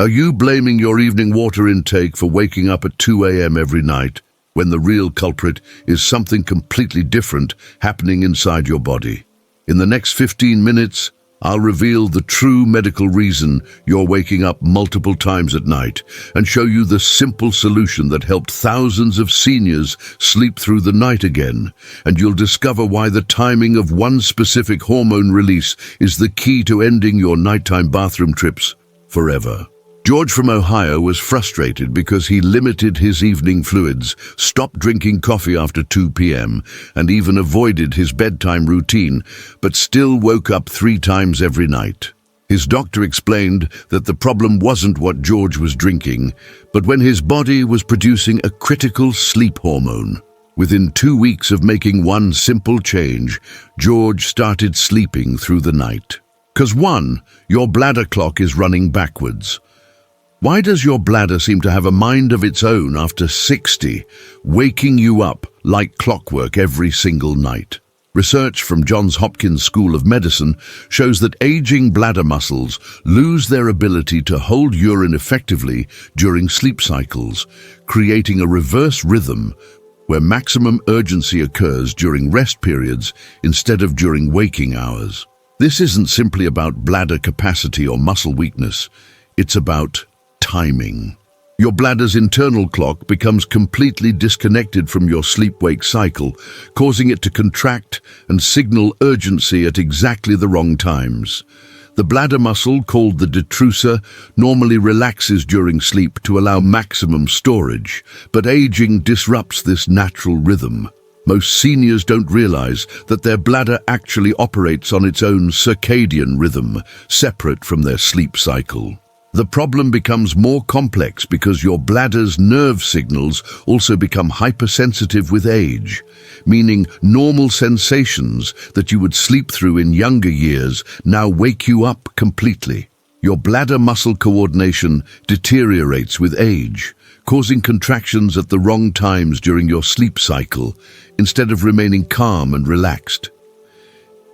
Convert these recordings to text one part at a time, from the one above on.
Are you blaming your evening water intake for waking up at 2 a.m. every night, when the real culprit is something completely different happening inside your body? In the next 15 minutes, I'll reveal the true medical reason you're waking up multiple times at night and show you the simple solution that helped thousands of seniors sleep through the night again. And you'll discover why the timing of one specific hormone release is the key to ending your nighttime bathroom trips forever. George from Ohio was frustrated because he limited his evening fluids, stopped drinking coffee after 2 p.m., and even avoided his bedtime routine, but still woke up 3 times every night. His doctor explained that the problem wasn't what George was drinking, but when his body was producing a critical sleep hormone. Within 2 weeks of making one simple change, George started sleeping through the night. 'Cause 1, your bladder clock is running backwards. Why does your bladder seem to have a mind of its own after 60, waking you up like clockwork every single night? Research from Johns Hopkins School of Medicine shows that aging bladder muscles lose their ability to hold urine effectively during sleep cycles, creating a reverse rhythm where maximum urgency occurs during rest periods instead of during waking hours. This isn't simply about bladder capacity or muscle weakness, it's about timing. Your bladder's internal clock becomes completely disconnected from your sleep-wake cycle, causing it to contract and signal urgency at exactly the wrong times. The bladder muscle, called the detrusor, normally relaxes during sleep to allow maximum storage, but aging disrupts this natural rhythm. Most seniors don't realize that their bladder actually operates on its own circadian rhythm, separate from their sleep cycle. The problem becomes more complex because your bladder's nerve signals also become hypersensitive with age, meaning normal sensations that you would sleep through in younger years now wake you up completely. Your bladder muscle coordination deteriorates with age, causing contractions at the wrong times during your sleep cycle, instead of remaining calm and relaxed.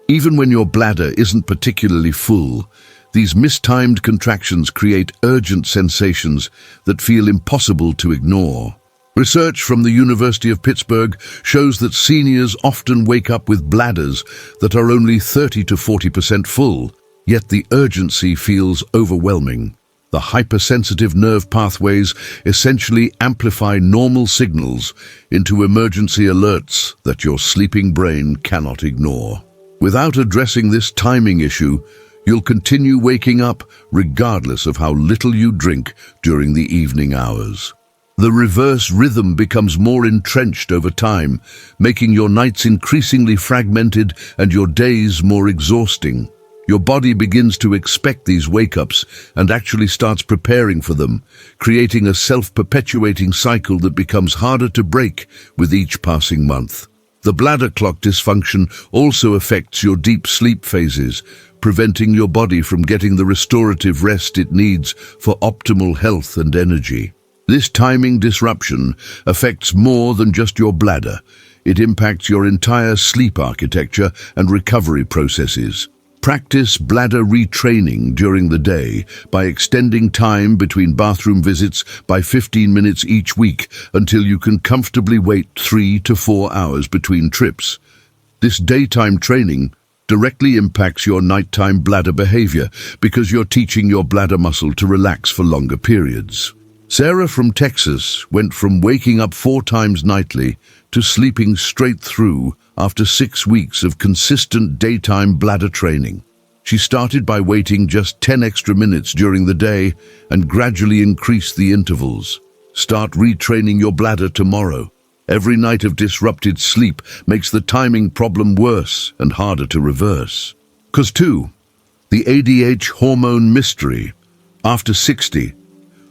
Even when your bladder isn't particularly full, these mistimed contractions create urgent sensations that feel impossible to ignore. Research from the University of Pittsburgh shows that seniors often wake up with bladders that are only 30 to 40% full, yet the urgency feels overwhelming. The hypersensitive nerve pathways essentially amplify normal signals into emergency alerts that your sleeping brain cannot ignore. Without addressing this timing issue, you'll continue waking up regardless of how little you drink during the evening hours. The reverse rhythm becomes more entrenched over time, making your nights increasingly fragmented and your days more exhausting. Your body begins to expect these wake-ups and actually starts preparing for them, creating a self-perpetuating cycle that becomes harder to break with each passing month. The bladder clock dysfunction also affects your deep sleep phases, preventing your body from getting the restorative rest it needs for optimal health and energy. This timing disruption affects more than just your bladder. It impacts your entire sleep architecture and recovery processes. Practice bladder retraining during the day by extending time between bathroom visits by 15 minutes each week until you can comfortably wait 3 to 4 hours between trips. This daytime training directly impacts your nighttime bladder behavior because you're teaching your bladder muscle to relax for longer periods. Sarah from Texas went from waking up 4 times nightly to sleeping straight through after 6 weeks of consistent daytime bladder training. She started by waiting just 10 extra minutes during the day and gradually increased the intervals. Start retraining your bladder tomorrow. Every night of disrupted sleep makes the timing problem worse and harder to reverse. 'Cause 2, the ADH hormone mystery. After 60,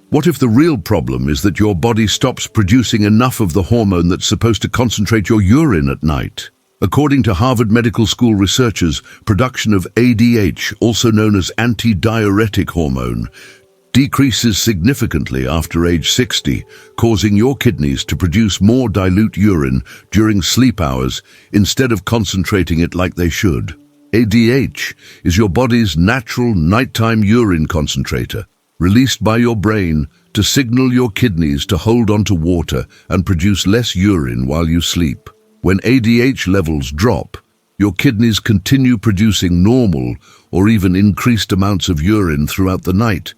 what if the real problem is that your body stops producing enough of the hormone that's supposed to concentrate your urine at night? According to Harvard Medical School researchers, production of ADH, also known as antidiuretic hormone, decreases significantly after age 60, causing your kidneys to produce more dilute urine during sleep hours instead of concentrating it like they should. ADH is your body's natural nighttime urine concentrator, released by your brain to signal your kidneys to hold on to water and produce less urine while you sleep. When ADH levels drop, your kidneys continue producing normal or even increased amounts of urine throughout the night,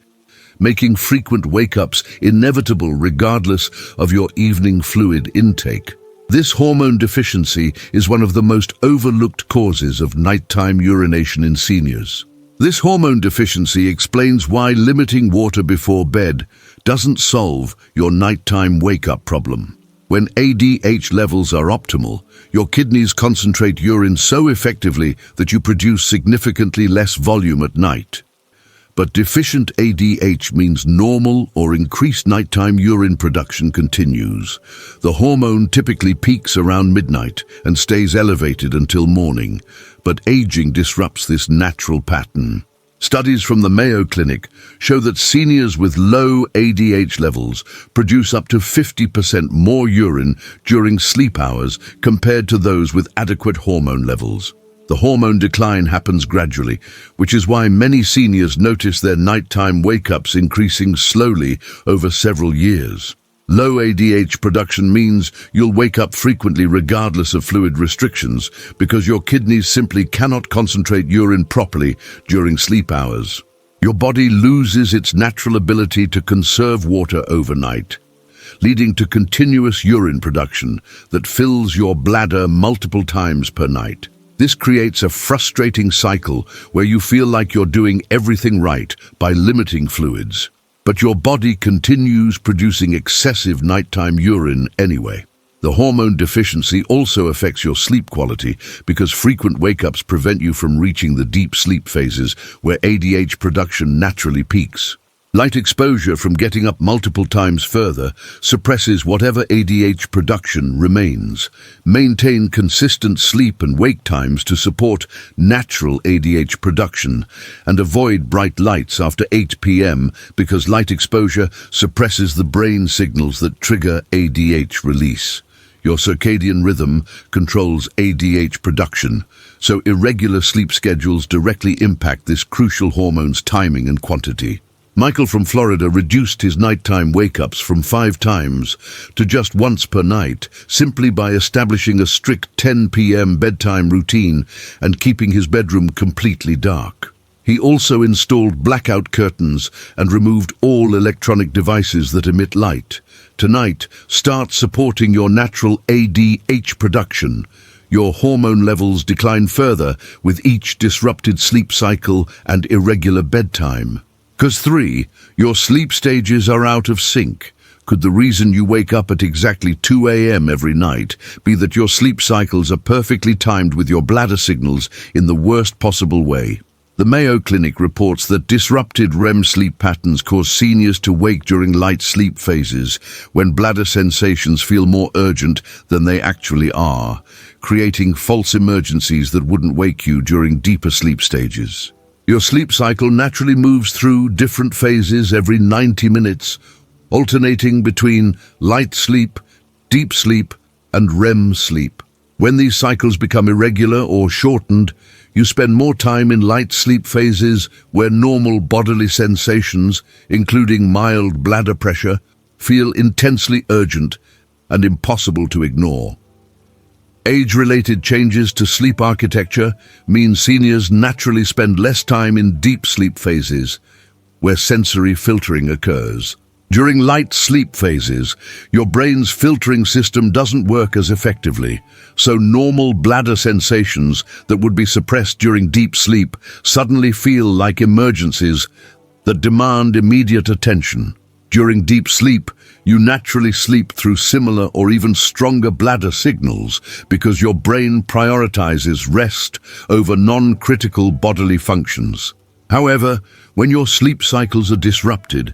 making frequent wake-ups inevitable regardless of your evening fluid intake. This hormone deficiency is one of the most overlooked causes of nighttime urination in seniors. This hormone deficiency explains why limiting water before bed doesn't solve your nighttime wake-up problem. When ADH levels are optimal, your kidneys concentrate urine so effectively that you produce significantly less volume at night. But deficient ADH means normal or increased nighttime urine production continues. The hormone typically peaks around midnight and stays elevated until morning, but aging disrupts this natural pattern. Studies from the Mayo Clinic show that seniors with low ADH levels produce up to 50% more urine during sleep hours compared to those with adequate hormone levels. The hormone decline happens gradually, which is why many seniors notice their nighttime wake-ups increasing slowly over several years. Low ADH production means you'll wake up frequently regardless of fluid restrictions because your kidneys simply cannot concentrate urine properly during sleep hours. Your body loses its natural ability to conserve water overnight, leading to continuous urine production that fills your bladder multiple times per night. This creates a frustrating cycle where you feel like you're doing everything right by limiting fluids, but your body continues producing excessive nighttime urine anyway. The hormone deficiency also affects your sleep quality because frequent wake-ups prevent you from reaching the deep sleep phases where ADH production naturally peaks. Light exposure from getting up multiple times further suppresses whatever ADH production remains. Maintain consistent sleep and wake times to support natural ADH production, and avoid bright lights after 8 p.m. because light exposure suppresses the brain signals that trigger ADH release. Your circadian rhythm controls ADH production, so irregular sleep schedules directly impact this crucial hormone's timing and quantity. Michael from Florida reduced his nighttime wake-ups from 5 times to just once per night, simply by establishing a strict 10 p.m. bedtime routine and keeping his bedroom completely dark. He also installed blackout curtains and removed all electronic devices that emit light. Tonight, start supporting your natural ADH production. Your hormone levels decline further with each disrupted sleep cycle and irregular bedtime. Cause 3, your sleep stages are out of sync. Could the reason you wake up at exactly 2 a.m. every night be that your sleep cycles are perfectly timed with your bladder signals in the worst possible way? The Mayo Clinic reports that disrupted REM sleep patterns cause seniors to wake during light sleep phases when bladder sensations feel more urgent than they actually are, creating false emergencies that wouldn't wake you during deeper sleep stages. Your sleep cycle naturally moves through different phases every 90 minutes, alternating between light sleep, deep sleep, and REM sleep. When these cycles become irregular or shortened, you spend more time in light sleep phases where normal bodily sensations, including mild bladder pressure, feel intensely urgent and impossible to ignore. Age-related changes to sleep architecture mean seniors naturally spend less time in deep sleep phases, where sensory filtering occurs. During light sleep phases, your brain's filtering system doesn't work as effectively, so normal bladder sensations that would be suppressed during deep sleep suddenly feel like emergencies that demand immediate attention. During deep sleep, you naturally sleep through similar or even stronger bladder signals because your brain prioritizes rest over non-critical bodily functions. However, when your sleep cycles are disrupted,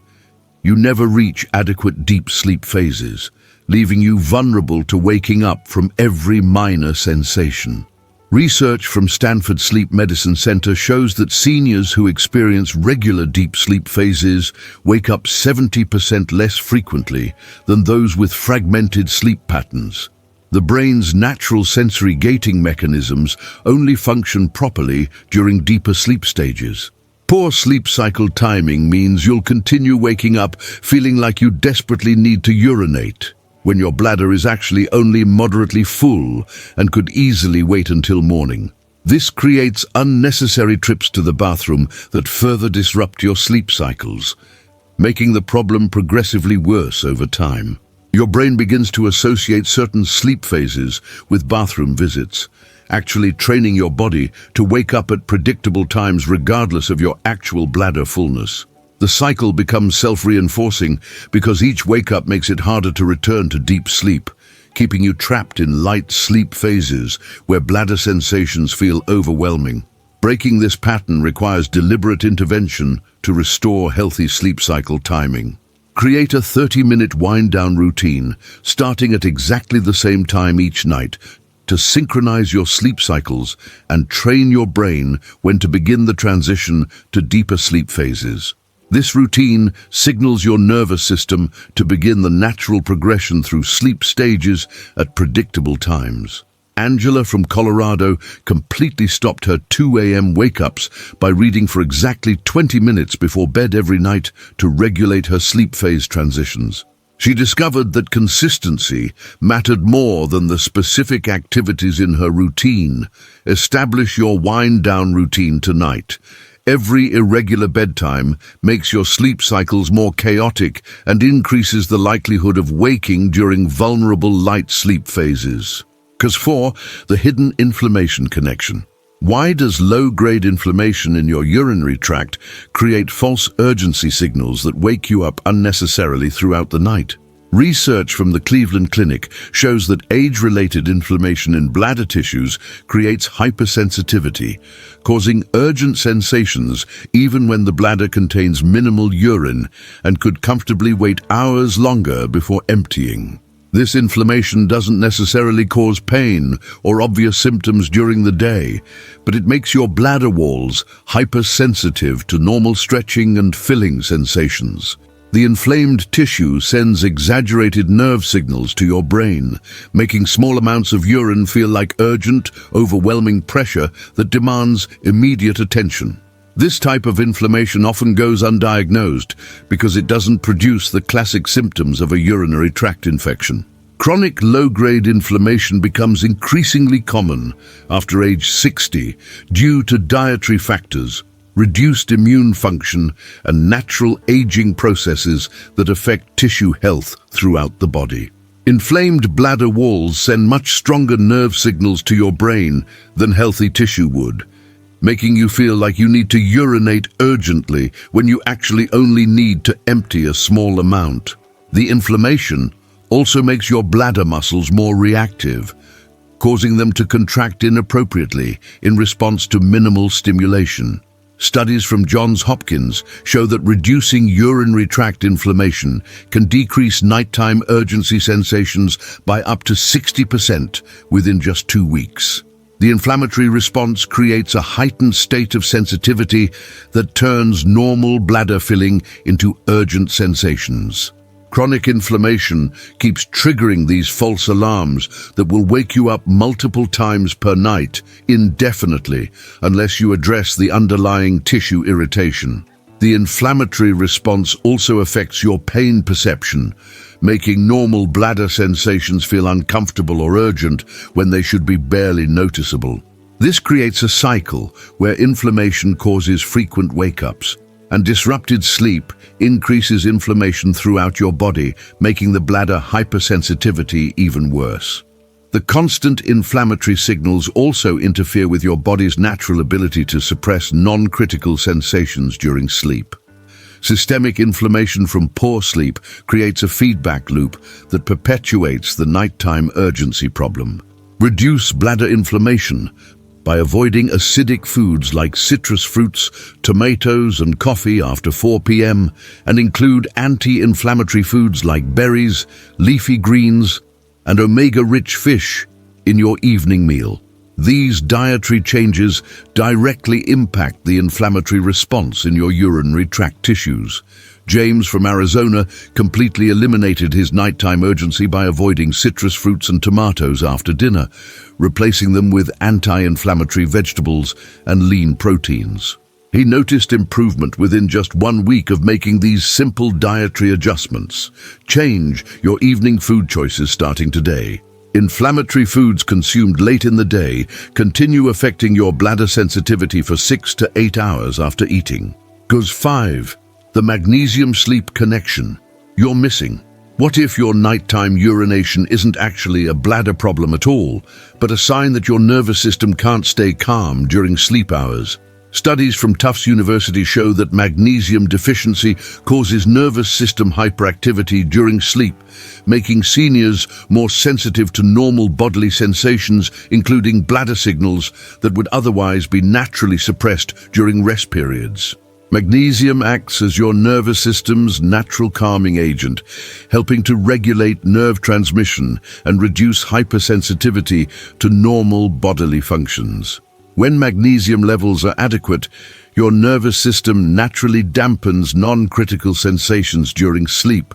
you never reach adequate deep sleep phases, leaving you vulnerable to waking up from every minor sensation. Research from Stanford Sleep Medicine Center shows that seniors who experience regular deep sleep phases wake up 70% less frequently than those with fragmented sleep patterns. The brain's natural sensory gating mechanisms only function properly during deeper sleep stages. Poor sleep cycle timing means you'll continue waking up feeling like you desperately need to urinate, when your bladder is actually only moderately full and could easily wait until morning. This creates unnecessary trips to the bathroom that further disrupt your sleep cycles, making the problem progressively worse over time. Your brain begins to associate certain sleep phases with bathroom visits, actually training your body to wake up at predictable times regardless of your actual bladder fullness. The cycle becomes self-reinforcing because each wake-up makes it harder to return to deep sleep, keeping you trapped in light sleep phases where bladder sensations feel overwhelming. Breaking this pattern requires deliberate intervention to restore healthy sleep cycle timing. Create a 30-minute wind-down routine, starting at exactly the same time each night, to synchronize your sleep cycles and train your brain when to begin the transition to deeper sleep phases. This routine signals your nervous system to begin the natural progression through sleep stages at predictable times. Angela from Colorado completely stopped her 2 a.m. wake-ups by reading for exactly 20 minutes before bed every night to regulate her sleep phase transitions. She discovered that consistency mattered more than the specific activities in her routine. Establish your wind-down routine tonight. Every irregular bedtime makes your sleep cycles more chaotic and increases the likelihood of waking during vulnerable light sleep phases. Cause 4, the hidden inflammation connection. Why does low-grade inflammation in your urinary tract create false urgency signals that wake you up unnecessarily throughout the night? Research from the Cleveland Clinic shows that age-related inflammation in bladder tissues creates hypersensitivity, causing urgent sensations even when the bladder contains minimal urine and could comfortably wait hours longer before emptying. This inflammation doesn't necessarily cause pain or obvious symptoms during the day, but it makes your bladder walls hypersensitive to normal stretching and filling sensations. The inflamed tissue sends exaggerated nerve signals to your brain, making small amounts of urine feel like urgent, overwhelming pressure that demands immediate attention. This type of inflammation often goes undiagnosed because it doesn't produce the classic symptoms of a urinary tract infection. Chronic low-grade inflammation becomes increasingly common after age 60 due to dietary factors, reduced immune function, and natural aging processes that affect tissue health throughout the body. Inflamed bladder walls send much stronger nerve signals to your brain than healthy tissue would, making you feel like you need to urinate urgently when you actually only need to empty a small amount. The inflammation also makes your bladder muscles more reactive, causing them to contract inappropriately in response to minimal stimulation. Studies from Johns Hopkins show that reducing urinary tract inflammation can decrease nighttime urgency sensations by up to 60% within just 2 weeks. The inflammatory response creates a heightened state of sensitivity that turns normal bladder filling into urgent sensations. Chronic inflammation keeps triggering these false alarms that will wake you up multiple times per night indefinitely unless you address the underlying tissue irritation. The inflammatory response also affects your pain perception, making normal bladder sensations feel uncomfortable or urgent when they should be barely noticeable. This creates a cycle where inflammation causes frequent wake-ups, and disrupted sleep increases inflammation throughout your body, making the bladder hypersensitivity even worse. The constant inflammatory signals also interfere with your body's natural ability to suppress non-critical sensations during sleep. Systemic inflammation from poor sleep creates a feedback loop that perpetuates the nighttime urgency problem. Reduce bladder inflammation by avoiding acidic foods like citrus fruits, tomatoes, and coffee after 4 p.m., and include anti-inflammatory foods like berries, leafy greens, and omega-rich fish in your evening meal. These dietary changes directly impact the inflammatory response in your urinary tract tissues. James from Arizona completely eliminated his nighttime urgency by avoiding citrus fruits and tomatoes after dinner, replacing them with anti-inflammatory vegetables and lean proteins. He noticed improvement within just 1 week of making these simple dietary adjustments. Change your evening food choices starting today. Inflammatory foods consumed late in the day continue affecting your bladder sensitivity for 6 to 8 hours after eating. Goes 5. The magnesium-sleep connection. You're missing. What if your nighttime urination isn't actually a bladder problem at all, but a sign that your nervous system can't stay calm during sleep hours? Studies from Tufts University show that magnesium deficiency causes nervous system hyperactivity during sleep, making seniors more sensitive to normal bodily sensations, including bladder signals that would otherwise be naturally suppressed during rest periods. Magnesium acts as your nervous system's natural calming agent, helping to regulate nerve transmission and reduce hypersensitivity to normal bodily functions. When magnesium levels are adequate, your nervous system naturally dampens non-critical sensations during sleep,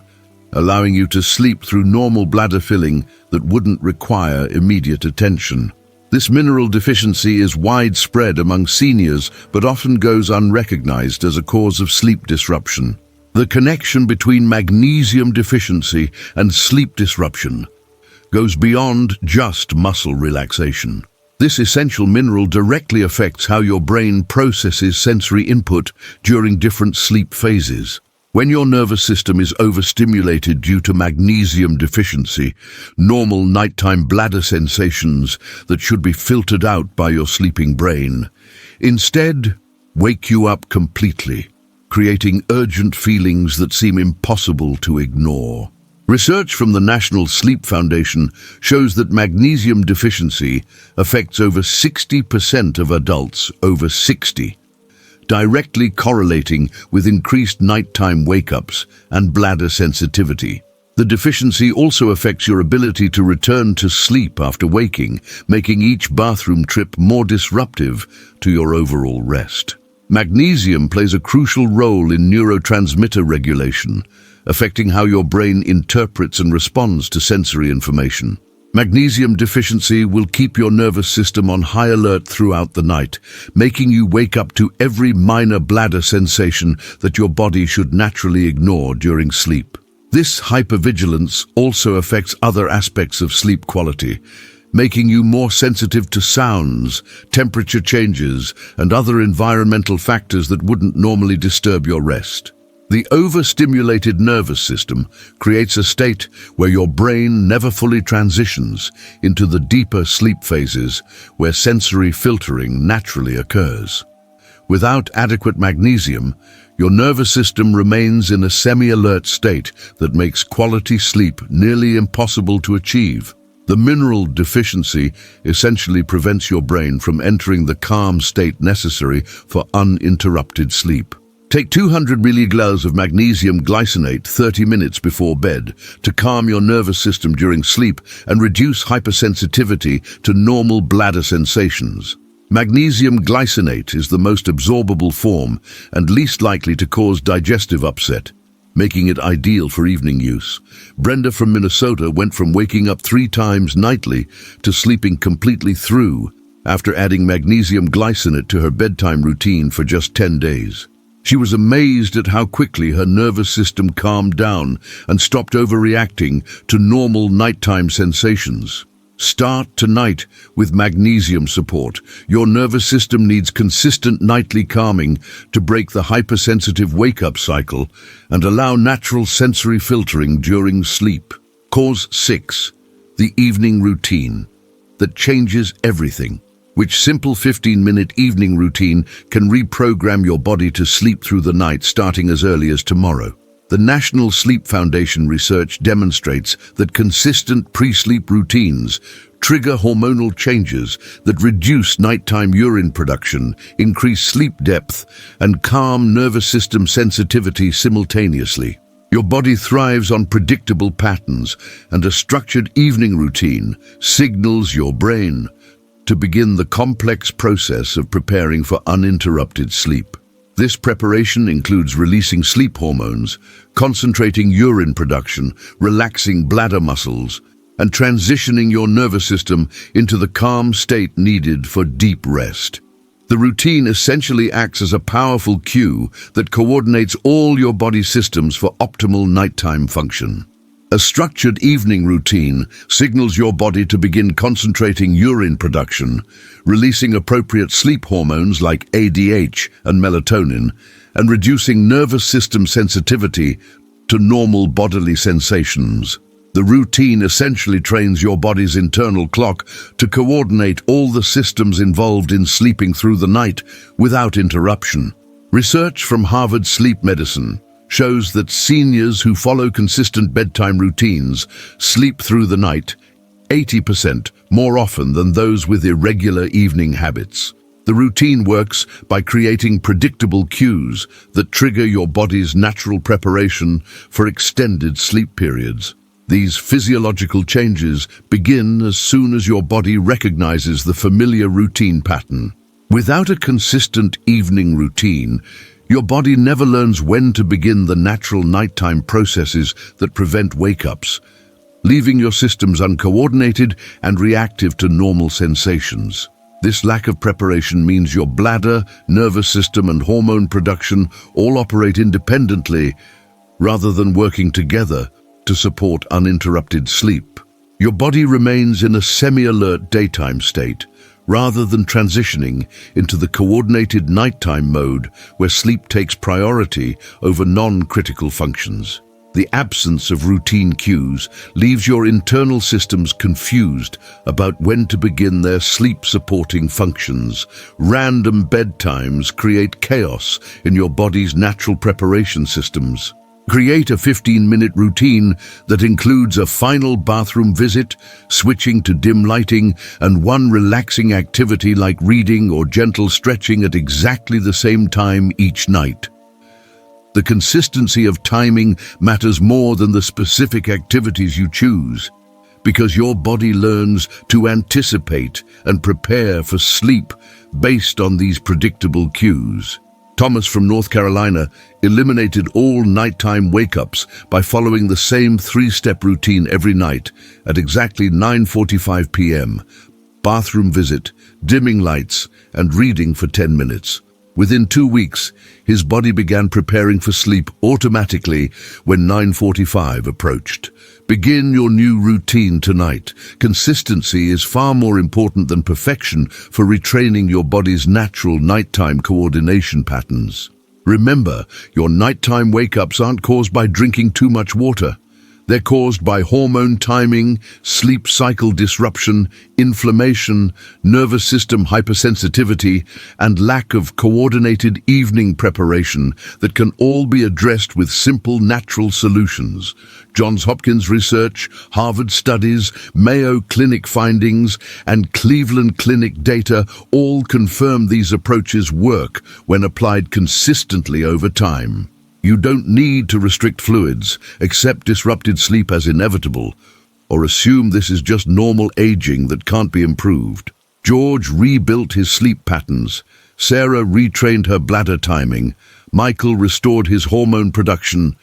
allowing you to sleep through normal bladder filling that wouldn't require immediate attention. This mineral deficiency is widespread among seniors, but often goes unrecognized as a cause of sleep disruption. The connection between magnesium deficiency and sleep disruption goes beyond just muscle relaxation. This essential mineral directly affects how your brain processes sensory input during different sleep phases. When your nervous system is overstimulated due to magnesium deficiency, normal nighttime bladder sensations that should be filtered out by your sleeping brain instead wake you up completely, creating urgent feelings that seem impossible to ignore. Research from the National Sleep Foundation shows that magnesium deficiency affects over 60% of adults over 60, directly correlating with increased nighttime wake-ups and bladder sensitivity. The deficiency also affects your ability to return to sleep after waking, making each bathroom trip more disruptive to your overall rest. Magnesium plays a crucial role in neurotransmitter regulation, affecting how your brain interprets and responds to sensory information. Magnesium deficiency will keep your nervous system on high alert throughout the night, making you wake up to every minor bladder sensation that your body should naturally ignore during sleep. This hypervigilance also affects other aspects of sleep quality, making you more sensitive to sounds, temperature changes, and other environmental factors that wouldn't normally disturb your rest. The overstimulated nervous system creates a state where your brain never fully transitions into the deeper sleep phases where sensory filtering naturally occurs. Without adequate magnesium, your nervous system remains in a semi-alert state that makes quality sleep nearly impossible to achieve. The mineral deficiency essentially prevents your brain from entering the calm state necessary for uninterrupted sleep. Take 200 mg of magnesium glycinate 30 minutes before bed to calm your nervous system during sleep and reduce hypersensitivity to normal bladder sensations. Magnesium glycinate is the most absorbable form and least likely to cause digestive upset, making it ideal for evening use. Brenda from Minnesota went from waking up 3 times nightly to sleeping completely through after adding magnesium glycinate to her bedtime routine for just 10 days. She was amazed at how quickly her nervous system calmed down and stopped overreacting to normal nighttime sensations. Start tonight with magnesium support. Your nervous system needs consistent nightly calming to break the hypersensitive wake-up cycle and allow natural sensory filtering during sleep. Cause 6. The evening routine that changes everything. Which simple 15-minute evening routine can reprogram your body to sleep through the night starting as early as tomorrow. The National Sleep Foundation research demonstrates that consistent pre-sleep routines trigger hormonal changes that reduce nighttime urine production, increase sleep depth, and calm nervous system sensitivity simultaneously. Your body thrives on predictable patterns, and a structured evening routine signals your brain to begin the complex process of preparing for uninterrupted sleep. This preparation includes releasing sleep hormones, concentrating urine production, relaxing bladder muscles, and transitioning your nervous system into the calm state needed for deep rest. The routine essentially acts as a powerful cue that coordinates all your body systems for optimal nighttime function. A structured evening routine signals your body to begin concentrating urine production, releasing appropriate sleep hormones like ADH and melatonin, and reducing nervous system sensitivity to normal bodily sensations. The routine essentially trains your body's internal clock to coordinate all the systems involved in sleeping through the night without interruption. Research from Harvard Sleep Medicine shows that seniors who follow consistent bedtime routines sleep through the night 80% more often than those with irregular evening habits. The routine works by creating predictable cues that trigger your body's natural preparation for extended sleep periods. These physiological changes begin as soon as your body recognizes the familiar routine pattern. Without a consistent evening routine, your body never learns when to begin the natural nighttime processes that prevent wake-ups, leaving your systems uncoordinated and reactive to normal sensations. This lack of preparation means your bladder, nervous system, and hormone production all operate independently rather than working together to support uninterrupted sleep. Your body remains in a semi-alert daytime state, rather than transitioning into the coordinated nighttime mode where sleep takes priority over non-critical functions. The absence of routine cues leaves your internal systems confused about when to begin their sleep-supporting functions. Random bedtimes create chaos in your body's natural preparation systems. Create a 15-minute routine that includes a final bathroom visit, switching to dim lighting, and one relaxing activity like reading or gentle stretching at exactly the same time each night. The consistency of timing matters more than the specific activities you choose, because your body learns to anticipate and prepare for sleep based on these predictable cues. Thomas from North Carolina eliminated all nighttime wake-ups by following the same 3-step routine every night at exactly 9:45 p.m. Bathroom visit, dimming lights, and reading for 10 minutes. Within 2 weeks, his body began preparing for sleep automatically when 9:45 approached. Begin your new routine tonight. Consistency is far more important than perfection for retraining your body's natural nighttime coordination patterns. Remember, your nighttime wake-ups aren't caused by drinking too much water. They're caused by hormone timing, sleep cycle disruption, inflammation, nervous system hypersensitivity, and lack of coordinated evening preparation that can all be addressed with simple natural solutions. Johns Hopkins research, Harvard studies, Mayo Clinic findings, and Cleveland Clinic data all confirm these approaches work when applied consistently over time. You don't need to restrict fluids, accept disrupted sleep as inevitable, or assume this is just normal aging that can't be improved. George rebuilt his sleep patterns. Sarah retrained her bladder timing. Michael restored his hormone production.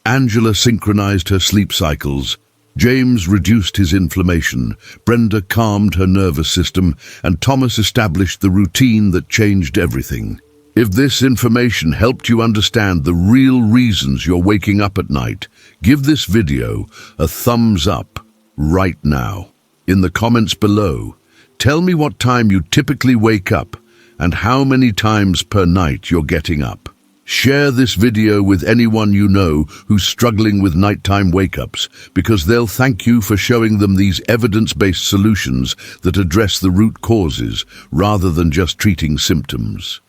Angela synchronized her sleep cycles. James reduced his inflammation. Brenda calmed her nervous system. And Thomas established the routine that changed everything. If this information helped you understand the real reasons you're waking up at night, give this video a thumbs up right now. In the comments below, tell me what time you typically wake up and how many times per night you're getting up. Share this video with anyone you know who's struggling with nighttime wake-ups, because they'll thank you for showing them these evidence-based solutions that address the root causes rather than just treating symptoms.